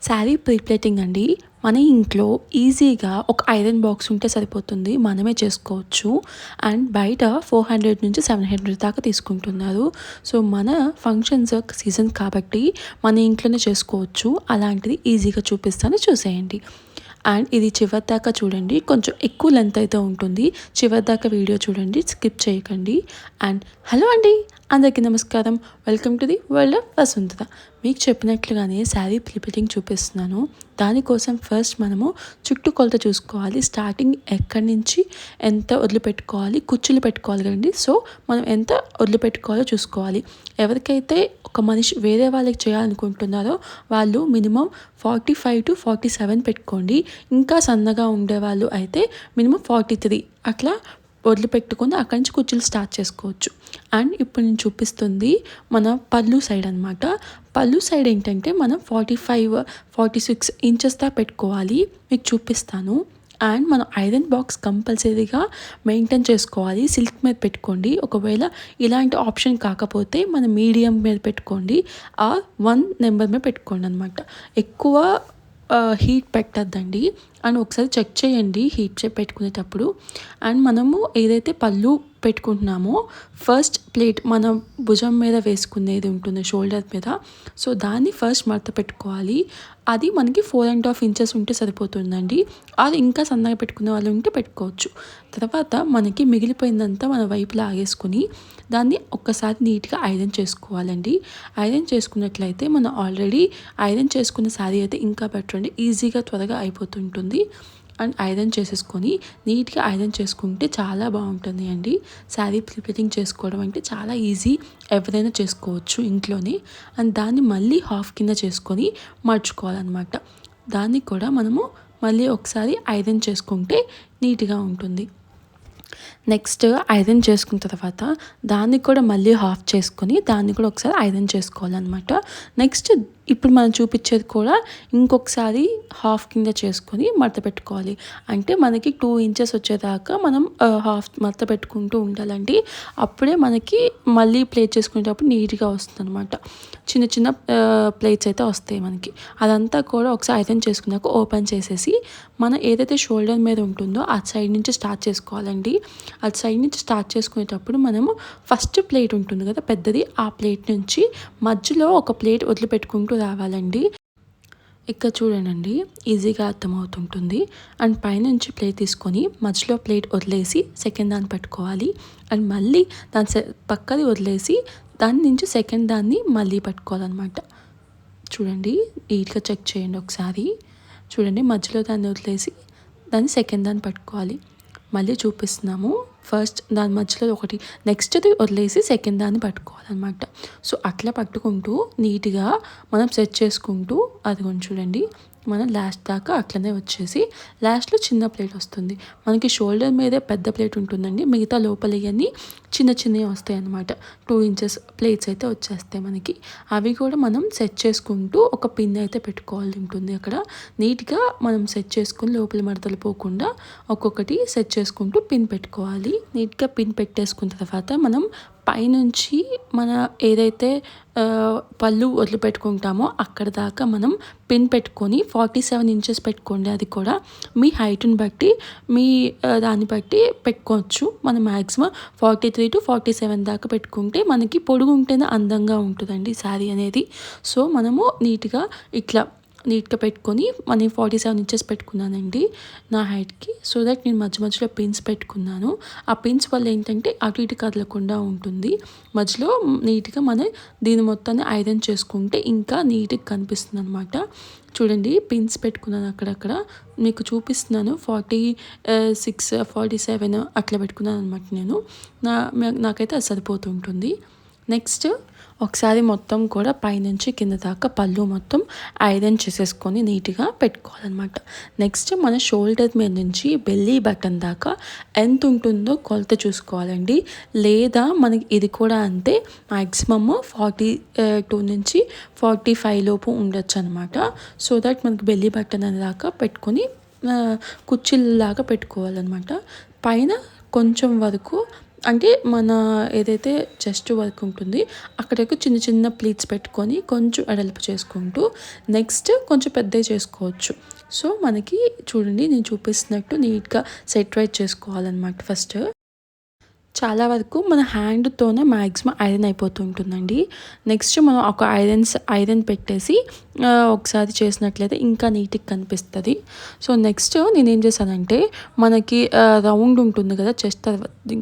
Sari pre-pleating అండి. మన ఇంట్లో ఈజీగా ఒక ఐరన్ బాక్స్ ఉంటే సరిపోతుంది. మనమే చేసుకోవచ్చు. అండ్ బయట 400 నుంచి 700 దాకా తీసుకుంటున్నారు. సో, మన ఫంక్షన్స్ సీజన్ కాబట్టి మన ఇంట్లోనే చేసుకోవచ్చు. అలాంటిది ఈజీగా చూపిస్తాను, చూసేయండి. అండ్ ఇది చివరి దాకా చూడండి. కొంచెం ఎక్కువ లెంత్ అయితే ఉంటుంది. చివరి దాకా వీడియో చూడండి, స్కిప్ చేయకండి. అండ్ హలో అండి, అందరికీ నమస్కారం. Welcome to the world of Vasundhara. మీకు చెప్పినట్లుగానే శారీ ప్రిపేరింగ్ చూపిస్తున్నాను. దానికోసం ఫస్ట్ మనము చుట్టుకొలత చూసుకోవాలి. స్టార్టింగ్ ఎక్కడి నుంచి ఎంత వదిలిపెట్టుకోవాలి, కుచ్చులు పెట్టుకోవాలి కదండి. సో మనం ఎంత వదిలిపెట్టుకోవాలో చూసుకోవాలి. ఎవరికైతే ఒక మనిషి వేరే వాళ్ళకి చేయాలనుకుంటున్నారో వాళ్ళు మినిమం 45 to 47 పెట్టుకోండి. ఇంకా సన్నగా ఉండేవాళ్ళు అయితే మినిమం 43 అట్లా వదిలిపెట్టుకొని అక్కడి నుంచి కుచ్చులు స్టార్ట్ చేసుకోవచ్చు. అండ్ ఇప్పుడు నేను చూపిస్తుంది మన పళ్ళు సైడ్ అనమాట. పళ్ళు సైడ్ ఏంటంటే మనం 45-46 ఇంచెస్ దా పెట్టుకోవాలి. మీకు చూపిస్తాను. అండ్ మనం ఐరన్ బాక్స్ కంపల్సరీగా మెయింటైన్ చేసుకోవాలి. సిల్క్ మీద పెట్టుకోండి. ఒకవేళ ఇలాంటి ఆప్షన్ కాకపోతే మన మీడియం మీద పెట్టుకోండి. ఆ 1 నెంబర్ మీద పెట్టుకోండి అనమాట. ఎక్కువ హీట్ పెట్టద్దండి. అండ్ ఒకసారి చెక్ చేయండి హీట్ పెట్టుకునేటప్పుడు. అండ్ మనము ఏదైతే పళ్ళు పెట్టుకుంటున్నామో ఫస్ట్ ప్లేట్ మన భుజం మీద వేసుకునేది ఉంటుంది, షోల్డర్ మీద. సో దాన్ని ఫస్ట్ మడత పెట్టుకోవాలి. అది మనకి 4.5 ఇంచెస్ ఉంటే సరిపోతుందండి. అది ఇంకా సన్నగా పెట్టుకునే వాళ్ళు ఉంటే పెట్టుకోవచ్చు. తర్వాత మనకి మిగిలిపోయిందంతా మన వైపు లాగేసుకుని దాన్ని ఒక్కసారి నీట్గా ఐరన్ చేసుకోవాలండి. ఐరన్ చేసుకున్నట్లయితే మనం ఆల్రెడీ ఐరన్ చేసుకున్న శారీ అయితే ఇంకా బెటర్ అండి. ఈజీగా త్వరగా అయిపోతుంటుంది. అండ్ ఐరన్ చేసేసుకొని నీట్గా ఐరన్ చేసుకుంటే చాలా బాగుంటుంది అండి. శారీ ప్రిపేరింగ్ చేసుకోవడం అంటే చాలా ఈజీ, ఎవరైనా చేసుకోవచ్చు ఇంట్లోనే. అండ్ దాన్ని మళ్ళీ హాఫ్ కింద చేసుకొని మర్చుకోవాలన్నమాట. దాన్ని కూడా మనము మళ్ళీ ఒకసారి ఐరన్ చేసుకుంటే నీట్గా ఉంటుంది. నెక్స్ట్ ఐరన్ చేసుకున్న తర్వాత దాన్ని కూడా మళ్ళీ హాఫ్ చేసుకొని దాన్ని కూడా ఒకసారి ఐరన్ చేసుకోవాలన్నమాట. నెక్స్ట్ ఇప్పుడు మనం చూపించేది కూడా ఇంకొకసారి హాఫ్ కింద చేసుకొని మడత పెట్టుకోవాలి. అంటే మనకి 2 ఇంచెస్ వచ్చేదాకా మనం హాఫ్ మడత పెట్టుకుంటూ ఉండాలండి. అప్పుడే మనకి మళ్ళీ ప్లేట్ చేసుకునేటప్పుడు నీట్గా వస్తుంది అనమాట. చిన్న చిన్న ప్లేట్స్ అయితే వస్తాయి మనకి. అదంతా కూడా ఒకసారి ఐరన్ చేసుకున్నాక ఓపెన్ చేసేసి మనం ఏదైతే షోల్డర్ మీద ఉంటుందో ఆ సైడ్ నుంచి స్టార్ట్ చేసుకోవాలండి. అటు సైడ్ నుంచి స్టార్ట్ చేసుకునేటప్పుడు మనము ఫస్ట్ ప్లేట్ ఉంటుంది కదా పెద్దది, ఆ ప్లేట్ నుంచి మధ్యలో ఒక ప్లేట్ వదిలిపెట్టుకుంటూ రావాలండి. ఇక్కడ చూడండి, ఈజీగా అర్థమవుతుంటుంది. అండ్ పైనుంచి ప్లేట్ తీసుకొని మధ్యలో ప్లేట్ వదిలేసి సెకండ్ దాన్ని పట్టుకోవాలి. అండ్ మళ్ళీ దాని పక్కది వదిలేసి దాని నుంచి సెకండ్ దాన్ని మళ్ళీ పట్టుకోవాలన్నమాట. చూడండి, నీట్గా చెక్ చేయండి ఒకసారి. చూడండి, మధ్యలో దాన్ని వదిలేసి దాన్ని సెకండ్ దాన్ని పట్టుకోవాలి. మళ్ళీ చూపిస్తున్నాము. ఫస్ట్ దాని మధ్యలో ఒకటి, నెక్స్ట్ది వదిలేసి సెకండ్ దాన్ని పట్టుకోవాలన్నమాట. సో అట్లా పట్టుకుంటూ నీట్గా మనం సెట్ చేసుకుంటూ అది చూడండి, మనం లాస్ట్ దాకా అట్లనే వచ్చేసి లాస్ట్లో చిన్న ప్లేట్ వస్తుంది. మనకి షోల్డర్ మీదే పెద్ద ప్లేట్ ఉంటుందండి. మిగతా లోపల ఇవన్నీ చిన్న చిన్నవి వస్తాయి అన్నమాట. 2 ఇంచెస్ ప్లేట్స్ అయితే వచ్చేస్తాయి మనకి. అవి కూడా మనం సెట్ చేసుకుంటూ ఒక పిన్ అయితే పెట్టుకోవాలి ఉంటుంది. అక్కడ నీట్గా మనం సెట్ చేసుకుని లోపల మడతలు పోకుండా ఒక్కొక్కటి సెట్ చేసుకుంటూ పిన్ పెట్టుకోవాలి. నీట్గా పిన్ పెట్టేసుకున్న తర్వాత మనం పైనుంచి మన ఏదైతే పళ్ళు వదిలిపెట్టుకుంటామో అక్కడ దాకా మనం పిన్ పెట్టుకొని 47 ఇంచెస్ పెట్టుకోండి. అది కూడా మీ హైట్ని బట్టి మీ దాన్ని బట్టి పెట్టుకోవచ్చు. మనం మ్యాక్సిమం 43 to 47 దాకా పెట్టుకుంటే మనకి పొడుగు ఉంటేనే అందంగా ఉంటుందండి శారీ అనేది. సో మనము నీట్గా ఇట్లా నీట్గా పెట్టుకొని నేను 47 ఇంచెస్ పెట్టుకున్నానండి నా హైట్కి. సో దట్ నేను మధ్య మధ్యలో పిన్స్ పెట్టుకున్నాను. ఆ పిన్స్ వల్ల ఏంటంటే అటు ఇటు కదలకుండా ఉంటుంది. మధ్యలో నీట్గా మనం దీని మొత్తాన్ని ఐరన్ చేసుకుంటే ఇంకా నీట్గా కనిపిస్తుంది అనమాట. చూడండి, పిన్స్ పెట్టుకున్నాను అక్కడక్కడ మీకు చూపిస్తున్నాను. 46, 47 అట్లా పెట్టుకున్నాను అనమాట నేను. నాకైతే అది సరిపోతుంటుంది. నెక్స్ట్ ఒకసారి మొత్తం కూడా పైనుంచి కింద దాకా పళ్ళు మొత్తం ఐరన్ చేసేసుకొని నీట్గా పెట్టుకోవాలన్నమాట. నెక్స్ట్ మన షోల్డర్ మీద నుంచి బెల్లీ బటన్ దాకా ఎంత ఉంటుందో కొలత చూసుకోవాలండి. లేదా మనకి ఇది కూడా అంతే, మ్యాక్సిమమ్ 42 నుంచి 45 లోపు ఉండొచ్చు అనమాట. సో దట్ మనకి బెల్లీ బటన్ అనే దాకా పెట్టుకొని కుర్చీలాగా పెట్టుకోవాలన్నమాట. పైన కొంచెం వరకు అంటే మన ఏదైతే చెస్ట్ వర్క్ ఉంటుంది అక్కడకు చిన్న చిన్న ప్లీట్స్ పెట్టుకొని కొంచెం ఎడల్పు చేసుకుంటూ నెక్స్ట్ కొంచెం పెద్దవి చేసుకోవచ్చు. సో మనకి చూడండి నేను చూపిస్తున్నట్టు నీట్గా సెట్ రైట్ చేసుకోవాలన్నమాట. ఫస్ట్ చాలా వరకు మన హ్యాండ్తోనే మ్యాక్సిమం ఐరన్ అయిపోతుంటుందండి. నెక్స్ట్ మనం ఒక ఐరన్ పెట్టేసి ఒకసారి చేసినట్లయితే ఇంకా నీట్గా కనిపిస్తుంది. సో నెక్స్ట్ నేనేం చేశానంటే మనకి రౌండ్ ఉంటుంది కదా చెస్ట్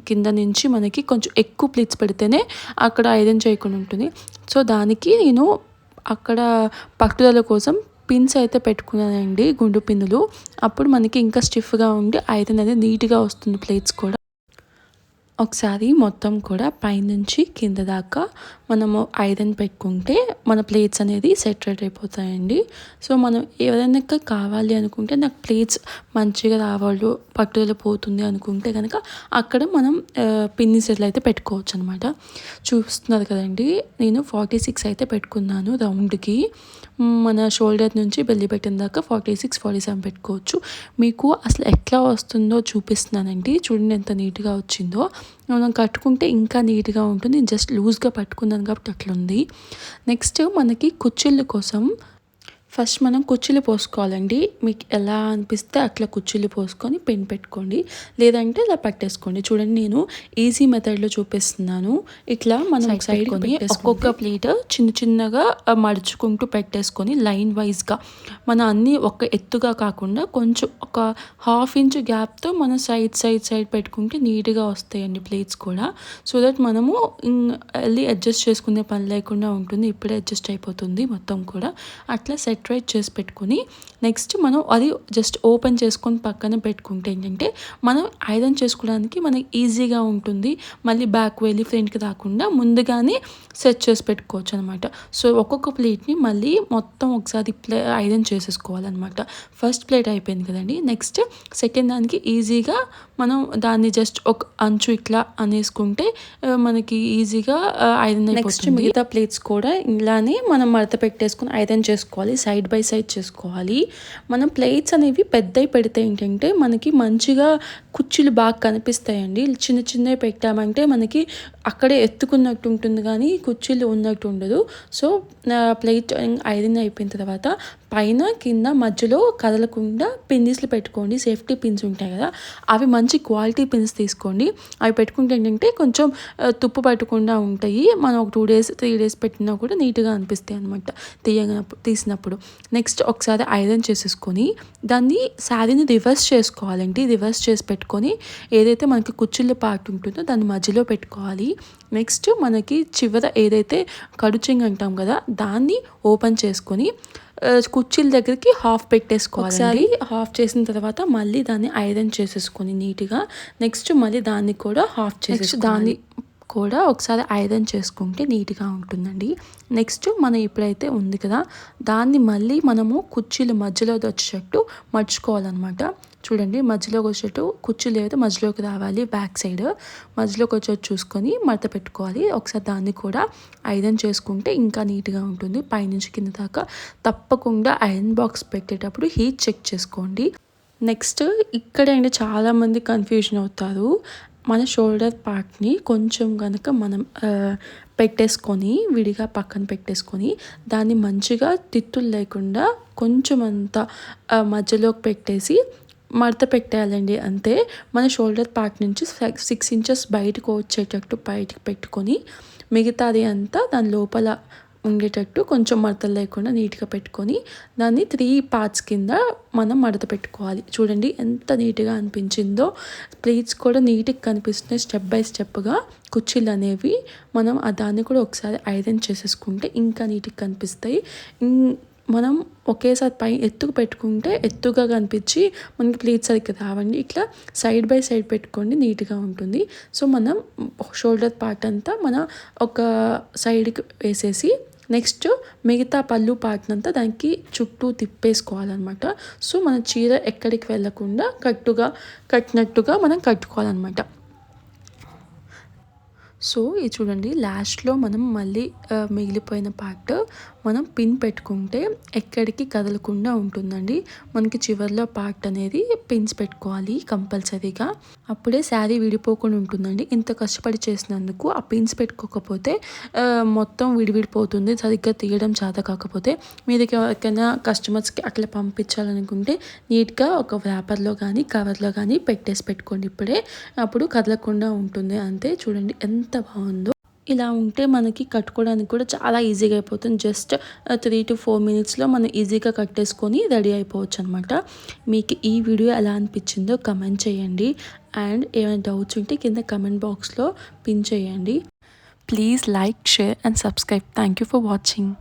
కింద నుంచి మనకి కొంచెం ఎక్కువ ప్లీట్స్ పెడితేనే అక్కడ ఐరన్ చేయకుండా ఉంటుంది. సో దానికి నేను అక్కడ పట్టుదల కోసం పిన్స్ అయితే పెట్టుకున్నానండి, గుండు పిన్నులు. అప్పుడు మనకి ఇంకా స్టిఫ్గా ఉండి ఐరన్ అనేది నీట్గా వస్తుంది ప్లేట్స్ కూడా. ఒకసారి మొత్తం కూడా పైనుంచి కింద దాకా మనము ఐరన్ పెట్టుకుంటే మన ప్లేట్స్ అనేది సెట్ అయిపోతాయండి. సో మనం ఎవరైనా కావాలి అనుకుంటే నాకు ప్లేట్స్ మంచిగా రావాలి, పట్టుదల పోతుంది అనుకుంటే కనుక అక్కడ మనం పిన్ని సెట్లు అయితే పెట్టుకోవచ్చు అనమాట. చూస్తున్నారు కదండి, నేను 46 అయితే పెట్టుకున్నాను రౌండ్కి. మన షోల్డర్ నుంచి బెల్లి పెట్టిన దాకా 46, 47 పెట్టుకోవచ్చు. మీకు అసలు ఎట్లా వస్తుందో చూపిస్తున్నానండి. చూడండి ఎంత నీట్గా వచ్చిందో. మనం కట్టుకుంటే ఇంకా నీట్గా ఉంటుంది. నేను జస్ట్ లూజ్గా పట్టుకున్నాను కాబట్టి అట్లుంది. నెక్స్ట్ మనకి కుచ్చిళ్ళ కోసం ఫస్ట్ మనం కుచ్చిళ్ళు పోసుకోవాలండి. మీకు ఎలా అనిపిస్తే అట్లా కుచ్చిళ్ళు పోసుకొని పిన్ పెట్టుకోండి, లేదంటే ఇలా పట్టేసుకోండి. చూడండి నేను ఈజీ మెథడ్లో చూపిస్తున్నాను. ఇట్లా మనం సైడ్ కొని ఒక్కొక్క ప్లేట్ చిన్న చిన్నగా మడుచుకుంటూ పెట్టేసుకొని లైన్ వైజ్గా మన అన్నీ ఒక ఎత్తుగా కాకుండా కొంచెం ఒక ½ ఇంచ్ గ్యాప్తో మనం సైడ్ పెట్టుకుంటే నీట్గా వస్తాయండి ప్లేట్స్ కూడా. సో దట్ మనము వెళ్ళి అడ్జస్ట్ చేసుకునే పని లేకుండా ఉంటుంది. ఇప్పుడే అడ్జస్ట్ అయిపోతుంది మొత్తం కూడా. అట్లా సెట్ రైట్ చేసి పెట్టుకుని నెక్స్ట్ మనం అది జస్ట్ ఓపెన్ చేసుకొని పక్కన పెట్టుకుంటే ఏంటంటే మనం ఐరన్ చేసుకోవడానికి మనకి ఈజీగా ఉంటుంది. మళ్ళీ బ్యాక్ వెళ్ళి ఫ్రంట్కి రాకుండా ముందుగానే సెట్ చేసి పెట్టుకోవచ్చు అనమాట. సో ఒక్కొక్క ప్లేట్ని మళ్ళీ మొత్తం ఒకసారి ఐరన్ చేసేసుకోవాలన్నమాట. ఫస్ట్ ప్లేట్ అయిపోయింది కదండి. నెక్స్ట్ సెకండ్ దానికి ఈజీగా మనం దాన్ని జస్ట్ ఒక అంచు ఇట్లా అనేసుకుంటే మనకి ఈజీగా ఐరన్ అయిపోతుంది. నెక్స్ట్ మిగతా ప్లేట్స్ కూడా ఇలానే మనం మడత పెట్టేసుకుని ఐరన్ చేసుకోవాలి, సైడ్ బై సైడ్ చేసుకోవాలి. మనం ప్లేట్స్ అనేవి పెద్దవి పెడితే ఏంటంటే మనకి మంచిగా కుర్చీలు బాగా కనిపిస్తాయండి. చిన్న చిన్నవి పెట్టామంటే మనకి అక్కడే ఎత్తుకున్నట్టు ఉంటుంది కానీ కుర్చీలు ఉన్నట్టు ఉండదు. సో ప్లేట్ ఐరన్ అయిపోయిన తర్వాత పైన కింద మధ్యలో కదలకుండా పిన్నిస్లు పెట్టుకోండి. సేఫ్టీ పిన్స్ ఉంటాయి కదా, అవి మంచి క్వాలిటీ పిన్స్ తీసుకోండి. అవి పెట్టుకుంటే ఏంటంటే కొంచెం తుప్పు పట్టకుండా ఉంటాయి. మనం ఒక 2 days 3 days పెట్టినా కూడా నీట్గా అనిపిస్తాయి అనమాట తీసినప్పుడు. నెక్స్ట్ ఒకసారి ఐరన్ చేసేసుకొని దాన్ని శారీని రివర్స్ చేసుకోవాలండి. రివర్స్ చేసి పెట్టుకొని ఏదైతే మనకి కుచ్చిళ్ళ పార్ట్ ఉంటుందో దాన్ని మధ్యలో పెట్టుకోవాలి. నెక్స్ట్ మనకి చివర ఏదైతే కడుచింగ్ అంటాం కదా దాన్ని ఓపెన్ చేసుకొని కుర్చీల దగ్గరికి హాఫ్ పెట్టేసుకోవాలి. ఒకసారి హాఫ్ చేసిన తర్వాత మళ్ళీ దాన్ని ఐరన్ చేసేసుకొని నీట్గా నెక్స్ట్ మళ్ళీ దాన్ని కూడా హాఫ్ చేసేసి దాన్ని కూడా ఒకసారి ఐరన్ చేసుకుంటే నీట్గా ఉంటుందండి. నెక్స్ట్ మనం ఇప్పుడైతే ఉంది కదా దాన్ని మళ్ళీ మనము కుర్చీలు మధ్యలో వచ్చేటట్టు మర్చుకోవాలన్నమాట. చూడండి మధ్యలోకి వచ్చేటట్టు కుర్చీలు ఏదైతే మధ్యలోకి రావాలి, బ్యాక్ సైడ్ మధ్యలోకి వచ్చేటట్టు చూసుకొని మడత పెట్టుకోవాలి. ఒకసారి దాన్ని కూడా ఐరన్ చేసుకుంటే ఇంకా నీట్గా ఉంటుంది. పైనుంచి కింద దాకా తప్పకుండా ఐరన్ బాక్స్ పెట్టేటప్పుడు హీట్ చెక్ చేసుకోండి. నెక్స్ట్ ఇక్కడే అండి చాలామంది కన్ఫ్యూజన్ అవుతారు. మన షోల్డర్ పార్ట్ని కొంచెం కనుక మనం పెట్టేసుకొని విడిగా పక్కన పెట్టేసుకొని దాన్ని మంచిగా తిత్తులు లేకుండా కొంచెం అంతా మధ్యలోకి పెట్టేసి మడత పెట్టేయాలండి. అంతే. మన షోల్డర్ పార్ట్ నుంచి 6 inches బయటకు వచ్చేటట్టు బయటికి పెట్టుకొని మిగతాది అంతా దాని లోపల ఉండేటట్టు కొంచెం మడతలు లేకుండా నీట్గా పెట్టుకొని దాన్ని 3 parts కింద మనం మడత పెట్టుకోవాలి. చూడండి ఎంత నీట్గా అనిపించిందో. ప్లేట్స్ కూడా నీట్గా కనిపిస్తున్నాయి. స్టెప్ బై స్టెప్గా కుర్చీలు అనేవి మనం దాన్ని కూడా ఒకసారి ఐరన్ చేసేసుకుంటే ఇంకా నీట్గా కనిపిస్తాయి. మనం ఒకేసారి పై ఎత్తుకు పెట్టుకుంటే ఎత్తుగా కనిపించి మనకి ప్లేట్స్ సరిగ్గా రావండి. ఇట్లా సైడ్ బై సైడ్ పెట్టుకోండి, నీట్గా ఉంటుంది. సో మనం షోల్డర్ పార్ట్ అంతా మన ఒక సైడ్కి వేసేసి నెక్స్ట్ మిగతా పళ్ళు పార్ట్ అంతా దానికి చుట్టూ తిప్పేసుకోవాలన్నమాట. సో మన చీర ఎక్కడికి వెళ్ళకుండా కట్టినట్టుగా మనం కట్టుకోవాలన్నమాట. సో ఇది చూడండి లాస్ట్‌లో మనం మళ్ళీ మిగిలిపోయిన పార్ట్ మనం పిన్ పెట్టుకుంటే ఎక్కడికి కదలకుండా ఉంటుందండి. మనకి చివర్లో పార్ట్ అనేది పిన్స్ పెట్టుకోవాలి కంపల్సరీగా. అప్పుడే శారీ విడిపోకుండా ఉంటుందండి. ఇంత కష్టపడి చేసినందుకు ఆ పిన్స్ పెట్టుకోకపోతే మొత్తం విడిపోతుంది. సరిగ్గా తీయడం చేత కాకపోతే మీరు ఎవరికైనా కస్టమర్స్‌కి అట్లా పంపించాలనుకుంటే నీట్‌గా ఒక వ్రాపర్‌లో గానీ, కవర్‌లో గానీ పెట్టేసి పెట్టుకోండి ఇప్పుడే. అప్పుడు కదలకుండా ఉంటుంది. అంతే చూడండి ఎంత బాగుందో. ఇలా ఉంటే మనకి కట్టుకోవడానికి కూడా చాలా ఈజీగా అయిపోతుంది. జస్ట్ 3-4 మినిట్స్‌లో మనం ఈజీగా కట్టేసుకొని రెడీ అయిపోవచ్చనమాట. మీకు ఈ వీడియో ఎలా అనిపించిందో కమెంట్ చేయండి. అండ్ ఏమైనా డౌట్స్ ఉంటే కింద కమెంట్ బాక్స్‌లో పిన్ చేయండి. Please like, share and subscribe. Thank you for watching.